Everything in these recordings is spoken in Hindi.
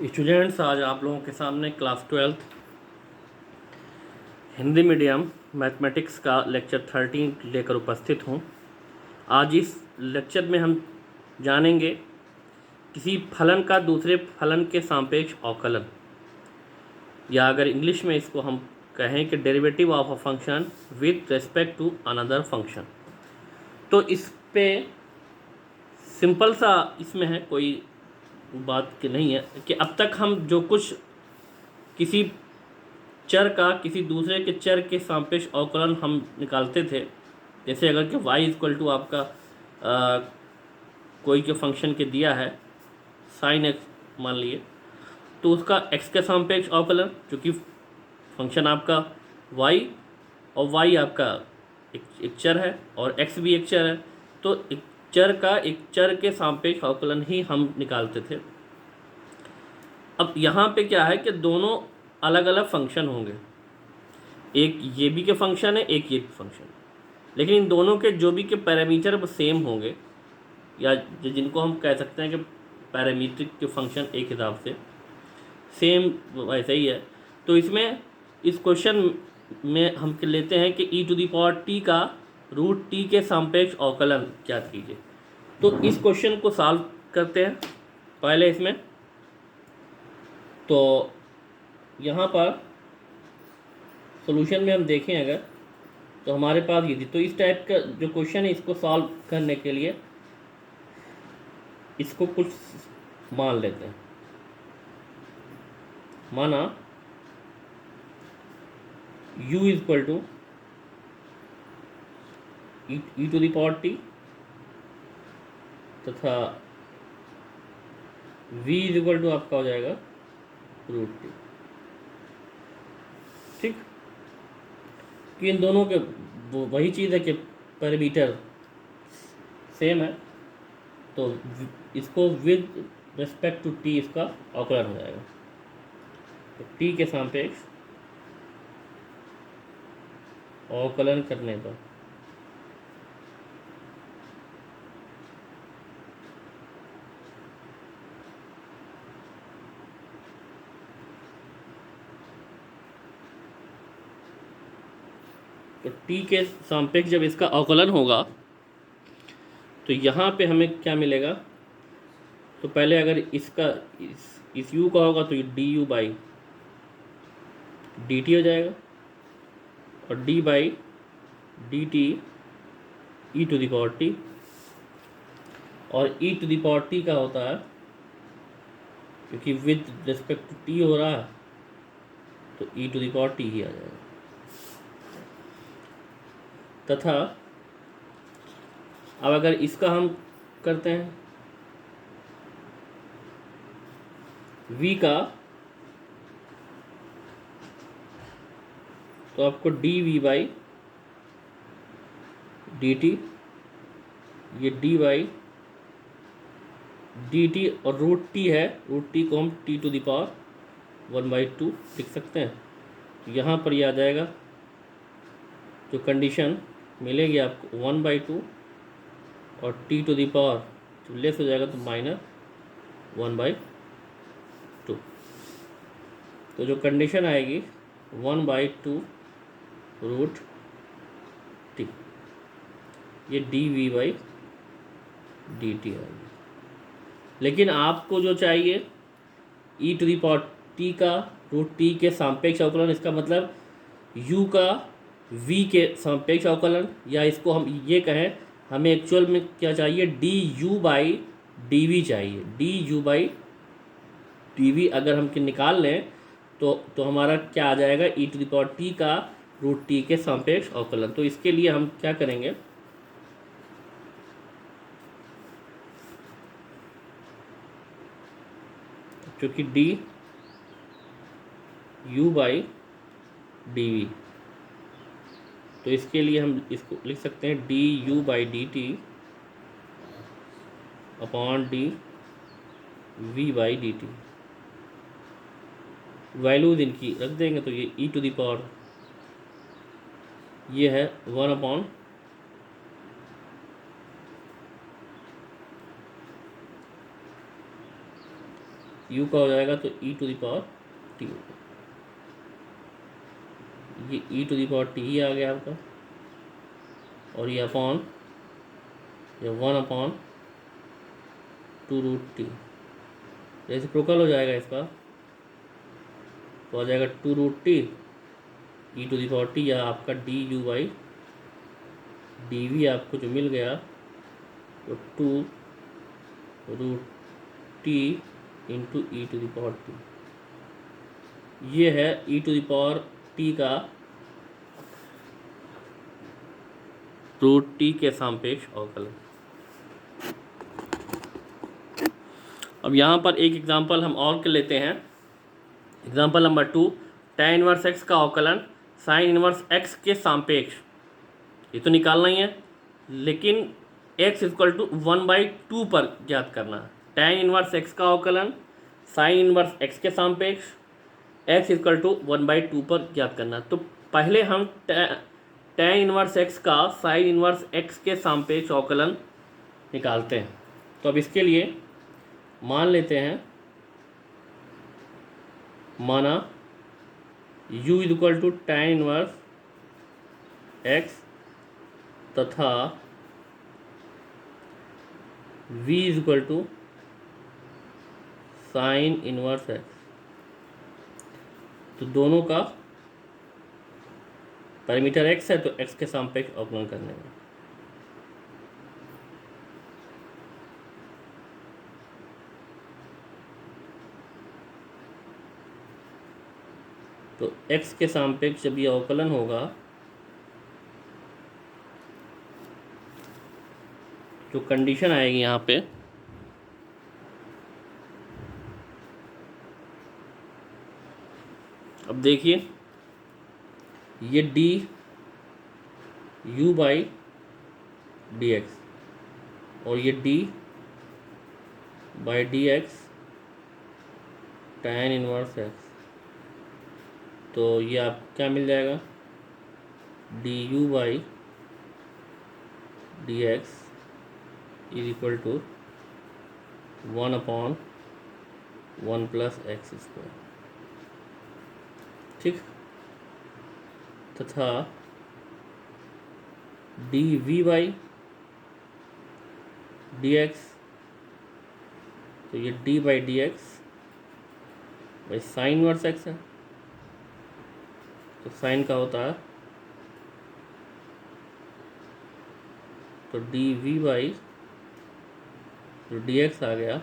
स्टूडेंट्स, आज आप लोगों के सामने क्लास 12 हिंदी मीडियम मैथमेटिक्स का लेक्चर 13 लेकर उपस्थित हूँ। आज इस लेक्चर में हम जानेंगे किसी फलन का दूसरे फलन के सापेक्ष अवकलन, या अगर इंग्लिश में इसको हम कहें कि derivative of a function with respect to another function. तो इस पे सिंपल सा इसमें है, कोई बात की नहीं है कि अब तक हम जो कुछ किसी चर का किसी दूसरे के चर के सापेक्ष अवकलन हम निकालते थे, जैसे अगर कि y इक्वल टू आपका कोई के फंक्शन के दिया है sin x मान लिए, तो उसका x के सापेक्ष अवकलन, चूँकि फंक्शन आपका y और y आपका एक चर है और x भी एक चर है, तो एक चर का एक चर के सापेक्ष अवकलन ही हम निकालते थे। अब यहाँ पे क्या है कि दोनों अलग अलग फंक्शन होंगे, एक ये भी के फंक्शन है, एक ये भी फंक्शन है, लेकिन इन दोनों के जो भी के पैरामीटर वो सेम होंगे, या जिनको हम कह सकते हैं कि पैरामीट्रिक के फंक्शन एक हिसाब से सेम वैसे ही है। तो इसमें इस क्वेश्चन में हम लेते हैं कि e⁻t का √t के सापेक्ष अवकलन ज्ञात कीजिए। तो इस क्वेश्चन को सॉल्व करते हैं पहले इसमें। तो यहाँ पर सॉल्यूशन में हम देखें अगर, तो हमारे पास ये थी। तो इस टाइप का जो क्वेश्चन है, इसको सॉल्व करने के लिए इसको कुछ मान लेते हैं। माना u इक्वल टू e⁻t तथा v इक्वल टू आपका हो जाएगा √t। ठीक, कि इन दोनों के वही चीज़ है कि पैरामीटर सेम है, तो इसको विद रेस्पेक्ट टू t इसका अवकलन हो जाएगा। तो t के सापेक्ष अवकलन करने पर तो t के सापेक्ष जब इसका अवकलन होगा तो यहाँ पे हमें क्या मिलेगा। तो पहले अगर इसका इस u का होगा तो ये du बाई dt हो जाएगा, और d बाई dt e⁻t, और e⁻t का होता है, क्योंकि विद रिस्पेक्ट टू t हो रहा है तो e⁻t ही आ जाएगा। तथा अब अगर इसका हम करते हैं v का, तो आपको dv बाई dt, ये d बाई dt और √t है, √t को हम t⁻1/2 लिख सकते हैं। तो यहाँ पर ये आ जाएगा, जो कंडीशन मिलेगी आपको 1/2 और t⁻, जब लेस हो जाएगा तो -1/2। तो जो कंडीशन आएगी 1/2 √t, ये dv बाई dt आएगी। लेकिन आपको जो चाहिए e⁻t का √t के सापेक्ष अवकलन, इसका मतलब u का v के सापेक्ष अवकलन, या इसको हम ये कहें, हमें एक्चुअल में क्या चाहिए, du बाई dv चाहिए। du बाई dv अगर हम निकाल लें तो हमारा क्या आ जाएगा, e⁻t का √t के सापेक्ष अवकलन। तो इसके लिए हम क्या करेंगे, क्योंकि du बाई dv, तो इसके लिए हम इसको लिख सकते हैं du by dt upon dv by dt। Values इनकी रख देंगे, तो ये e⁻, ये है 1 अपॉन u का हो जाएगा तो e to the power t, ये e to the power t ही आ गया आपका, और ये अपॉन ये 1/2√t, रेसिप्रोकल हो जाएगा इसका, तो आ जाएगा 2√t e to the power t, या आपका du/dv आपको जो मिल गया तो 2√t into e to the power t, ये है e to the power t का √t के सापेक्ष अवकलन। अब यहाँ पर एक एग्जांपल हम और कर लेते हैं। Example number 2, tan inverse x का अवकलन sin इनवर्स x के सापेक्ष, ये तो निकालना ही है, लेकिन x इक्वल टू 1/2 पर ज्ञात करना है। tan इनवर्स x का अवकलन sin इनवर्स x के सापेक्ष x इक्वल टू 1/2 पर ज्ञात करना है। तो पहले हम tan इनवर्स x का sin इनवर्स x के सापेक्ष अवकलन निकालते हैं। तो अब इसके लिए मान लेते हैं, माना u equal to tan inverse x तथा v equal to sine inverse x, तो दोनों का पैरामीटर x है, तो x के सापेक्ष अवकलन करने में तो x के सापेक्ष जब ये अवकलन होगा जो कंडीशन आएगी यहाँ पे, अब देखिए ये du/dx और ये d/dx tan इनवर्स x, तो ये आप क्या मिल जाएगा, du/dx is equal to 1/1 plus x square, ठीक, तथा dv/dx, तो ये d/dx भाई साइन इनवर्स x है, तो साइन का होता है तो dv/dx आ गया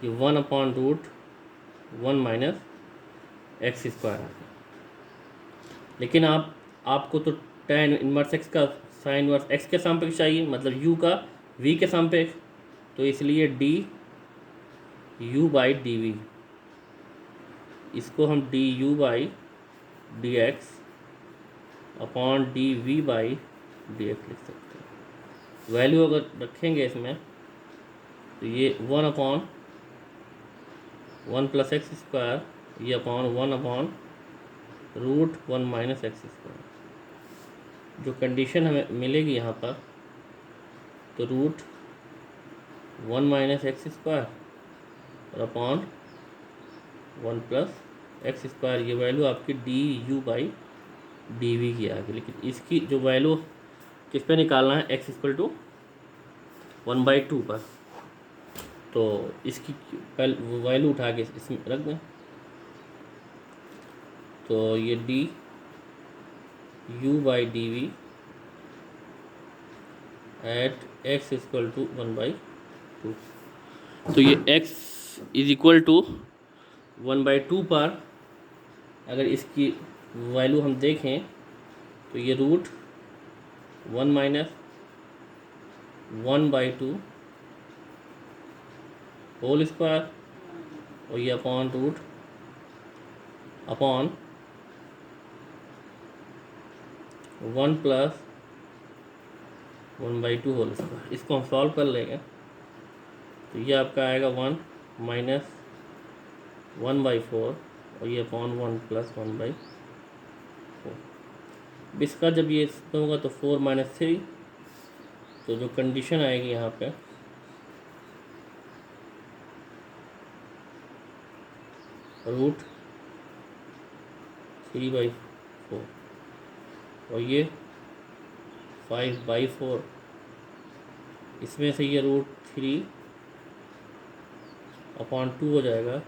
कि 1/√1 माइनस एक्स स्क्वायर आ गया। लेकिन आपको तो tan इनवर्स x का साइन इनवर्स x के सापेक्ष चाहिए, मतलब u का v के सापेक्ष, तो इसलिए du/dv, इसको हम du/dx अपॉन dv/dx लिख सकते हैं। वैल्यू अगर रखेंगे इसमें तो ये 1/1 प्लस एक्स स्क्वायर, ये अपॉन 1/√1 माइनस एक्स स्क्वायर, जो कंडीशन हमें मिलेगी यहाँ पर, तो √1 माइनस एक्स स्क्वायर और अपॉन 1 प्लस एक्स स्क्वायर, ये वैल्यू आपकी du/dv की आ गई। लेकिन इसकी जो वैल्यू किस पे निकालना है, x इक्वल टू 1/2 पर, तो इसकी वैल्यू उठा के इसमें रख दें, तो ये du/dv eight x equal to 1/2, तो ये x इज इक्वल टू 1/2 पर अगर इसकी वैल्यू हम देखें तो ये √1 माइनस 1/2 होल स्क्वायर, और ये अपॉन 1 प्लस 1/2 होल स्क्वायर। इसको हम सॉल्व कर लेंगे तो ये आपका आएगा 1 माइनस 1/4 और ये अपॉन 1 प्लस 1/4। इसका जब ये होगा तो 4 माइनस 3, तो जो कंडीशन आएगी यहाँ पे √3/4 और ये 5/4, इसमें से ये √3/2 हो जाएगा।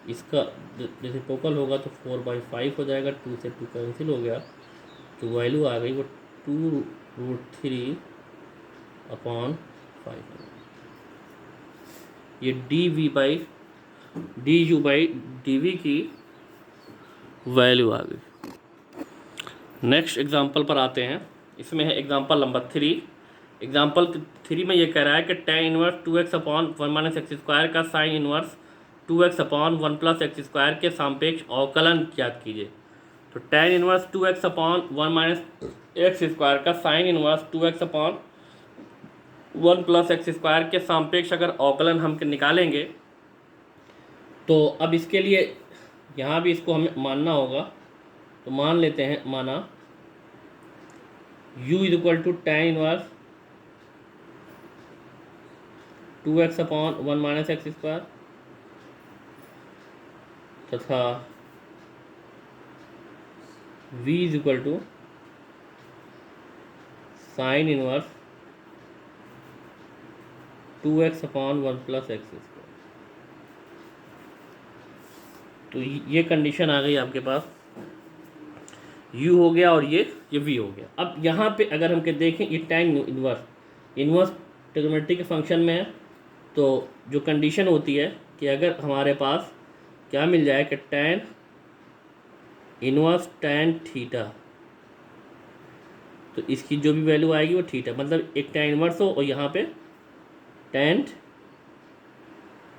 इसका रेसिप्रोकल होगा तो 4/5 हो जाएगा। 2 से 2 कैंसिल हो गया, जो वैल्यू आ गई वो 2√3/5। ये dV/dU/dV की वैल्यू आ गई। नेक्स्ट एग्जांपल पर आते हैं। इसमें है एग्जांपल नंबर 3। एग्जांपल 3 में ये कह रहा है कि tan इनवर्स 2x/1 - x² का साइन इनवर्स 2x/1 + x² के सापेक्ष अवकलन ज्ञात कीजिए। तो tan इनवर्स 2x/1 - x² का साइन इनवर्स 2x/1 + x² के सापेक्ष अगर अवकलन हम निकालेंगे तो अब इसके लिए यहाँ भी इसको हमें मानना होगा। तो मान लेते हैं, माना u = tan inverse 2x/1 - x² तथा v = sine inverse 2x/1 + x²। तो ये कंडीशन आ गई आपके पास, u हो गया और ये v हो गया। अब यहाँ पे अगर हम देखें, ये tan इनवर्स ट्रिग्नोमेट्री के फंक्शन में है, तो जो कंडीशन होती है कि अगर हमारे पास क्या मिल जाए कि tan इनवर्स tan थीटा, तो इसकी जो भी वैल्यू आएगी वो थीटा, मतलब एक tan इनवर्स हो और यहाँ पे tan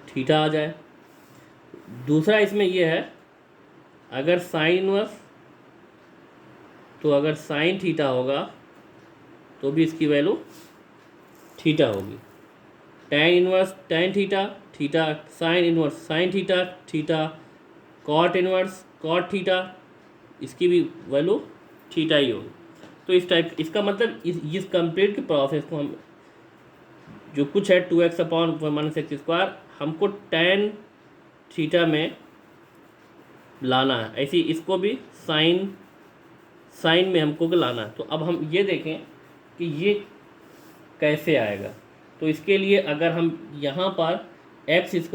थीटा आ जाए। दूसरा इसमें ये है, अगर साइन इनवर्स, तो अगर साइन थीटा होगा तो भी इसकी वैल्यू थीटा होगी। tan inverse tan theta, theta sine inverse sine theta, theta cot inverse cot theta, इसकी भी वैल्यू थीटा ही होगी। तो इस टाइप, इसका मतलब इस कंप्लीट के प्रोसेस को हम जो कुछ है 2x/1 - x², हमको tan थीटा में लाना है। ऐसे ही इसको भी साइन में हमको लाना है। तो अब हम ये देखें कि ये कैसे आएगा। तो इसके लिए अगर हम यहाँ पर x =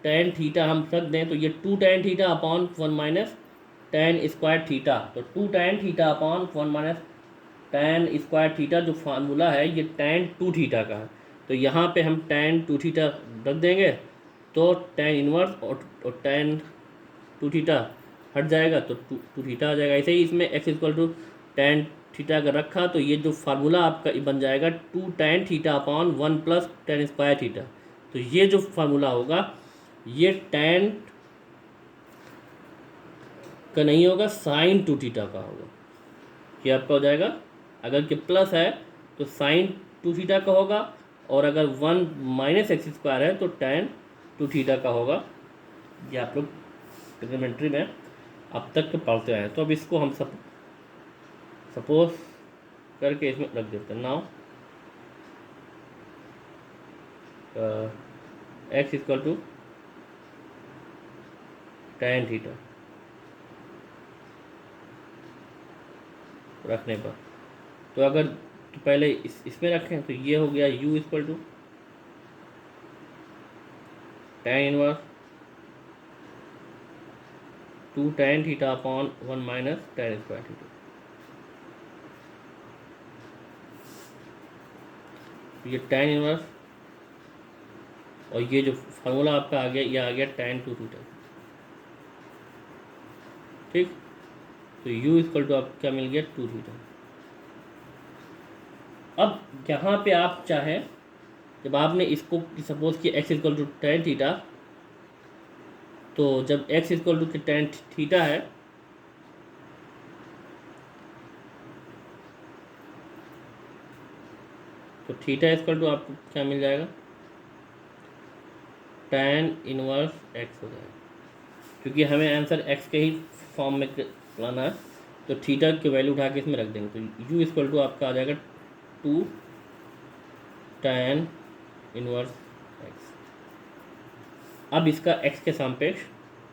tan थीटा हम रख दें, तो ये 2 tan θ/1 - tan स्क्वायर थीटा, तो 2 tan θ/1 - tan स्क्वायर थीटा जो फार्मूला है ये tan 2 थीटा का है। तो यहाँ पे हम tan 2 थीटा रख देंगे, तो tan इनवर्स और tan 2 थीटा हट जाएगा, तो 2 थीटा आ जाएगा। ऐसे ही इसमें x = tan थीटा अगर रखा, तो ये जो फार्मूला आपका बन जाएगा 2 tan θ/1 + tan स्क्वायर थीटा। तो ये जो फार्मूला होगा ये tan का नहीं होगा, sin 2 थीटा का होगा। ये आपका हो जाएगा, अगर कि प्लस है तो sin 2 थीटा का होगा, और अगर 1 - x² है तो tan 2 थीटा का होगा। ये आप लोग ट्रिग्नोमेट्री में अब तक के पढ़ते हैं। तो अब इसको हम सपोज करके इसमें रख देते हैं। नाउ x = tan थीटा रखने पर, तो अगर तो पहले इसमें रखें तो ये हो गया u = tan inverse 2 tan θ/1 - tan square theta. ये tan इनवर्स और ये जो फार्मूला आपका आ गया, ये आ गया tan 2 थीटा। ठीक, तो u = आपको क्या मिल गया 2 थीटा। अब यहाँ पे आप चाहें, जब आपने इसको सपोज किया x = tan थीटा, तो जब x = tan थीटा है, तो थीटा = आपको क्या मिल जाएगा, tan इनवर्स x हो जाएगा, क्योंकि हमें आंसर x के ही फॉर्म में लाना है। तो थीटा की वैल्यू उठा के इसमें रख देंगे, तो u = आपका आ जाएगा 2 tan इनवर्स x। अब इसका x के सापेक्ष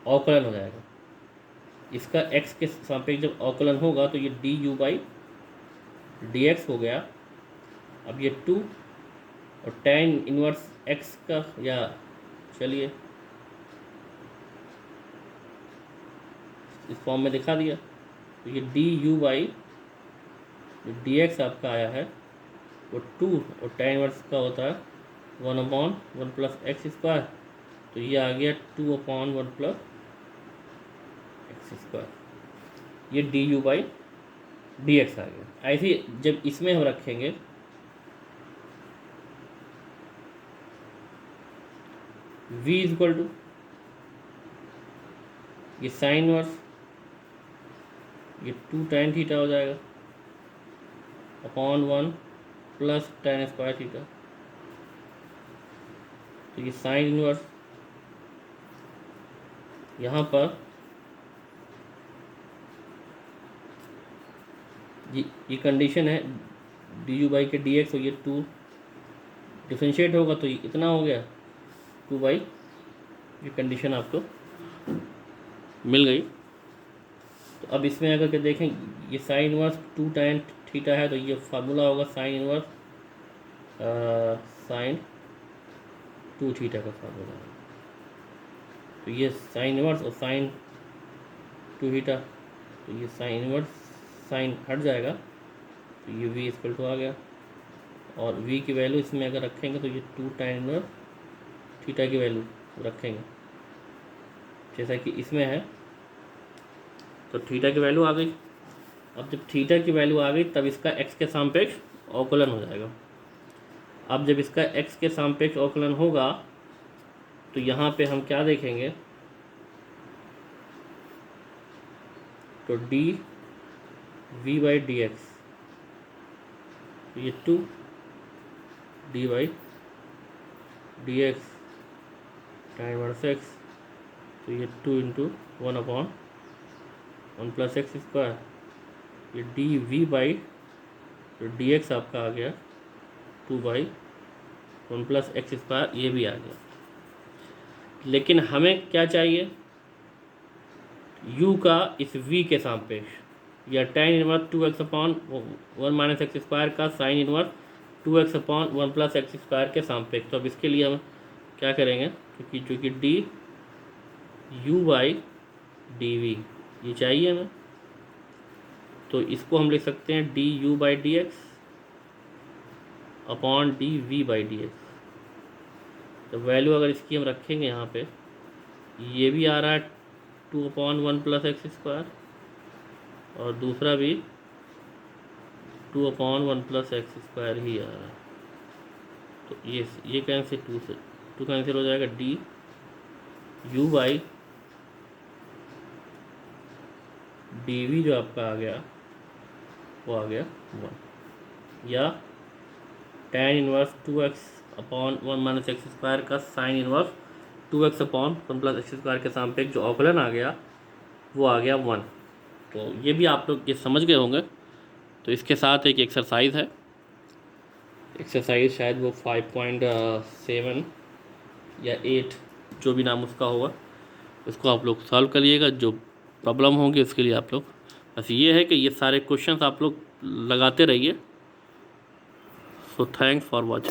अवकलन हो जाएगा। इसका x के सापेक्ष जब अवकलन होगा तो ये du/dx हो गया। अब ये 2 और tan इनवर्स x का, या चलिए इस फॉर्म में दिखा दिया, तो ये du/dx आपका आया है वो 2 और tan इनवर्स का होता है 1/1 + x², तो ये आ गया 2/1 + x², ये du/dx आ गया। ऐसे ही जब इसमें हम रखेंगे v = ये साइन इनवर्स, ये 2 tan थीटा हो जाएगा /1 + tan² थीटा, तो ये साइन इनवर्स यहाँ पर ये कंडीशन है du/dx, तो ये 2 डिफरेंशिएट होगा तो ये इतना हो गया 2/, ये कंडीशन आपको मिल गई। तो अब इसमें अगर के देखें ये साइन इनवर्स 2 tan थीटा है, तो ये फार्मूला होगा साइन इनवर्स साइन 2 थीटा का फार्मूला है। तो ये साइन इनवर्स और साइन 2 थीटा, तो ये साइन इनवर्स साइन हट जाएगा, तो ये v = आ गया, और v की वैल्यू इसमें अगर रखेंगे तो ये 2 tan इनवर्स थीटा की वैल्यू रखेंगे जैसा कि इसमें है, तो थीटा की वैल्यू आ गई। अब जब थीटा की वैल्यू आ गई तब इसका x के सापेक्ष अवकलन हो जाएगा। अब जब इसका x के सापेक्ष अवकलन होगा तो यहाँ पे हम क्या देखेंगे, तो dv/dx, ये 2 d/dx tan इनवर्स x, तो ये 2 × 1/1 + x², ये dv/dx आपका आ गया 2/1 + x², ये भी आ गया। लेकिन हमें क्या चाहिए, u का इस v के सापेक्ष, या tan इनवर्स 2x/1 - x² का साइन इनवर्स 2x/1 + x² के सापेक्ष। तो अब इसके लिए हम क्या करेंगे, क्योंकि जो कि du/dv ये चाहिए हमें, तो इसको हम लिख सकते हैं du/dx /dv/dx। तो वैल्यू अगर इसकी हम रखेंगे यहाँ पे, ये भी आ रहा है 2/1 + x², और दूसरा भी 2/1 + x² ही आ रहा है, तो ये कैंसिल, 2 से 2 कैंसिल हो जाएगा, du/dv जो आपका आ गया वो आ गया 1, या tan इनवर्स 2x/1 - x² का साइन इनवर्स 2x/1 + x² के सापेक्ष जो अवकलन आ गया वो आ गया 1। तो ये भी आप लोग ये समझ गए होंगे। तो इसके साथ एक एक्सरसाइज है, एक्सरसाइज शायद वो 5.7 या 8 जो भी नाम उसका होगा, इसको आप लोग सॉल्व करिएगा। जो प्रॉब्लम होंगी उसके लिए आप लोग, बस ये है कि ये सारे क्वेश्चंस आप लोग लगाते रहिए। So thanks for watching.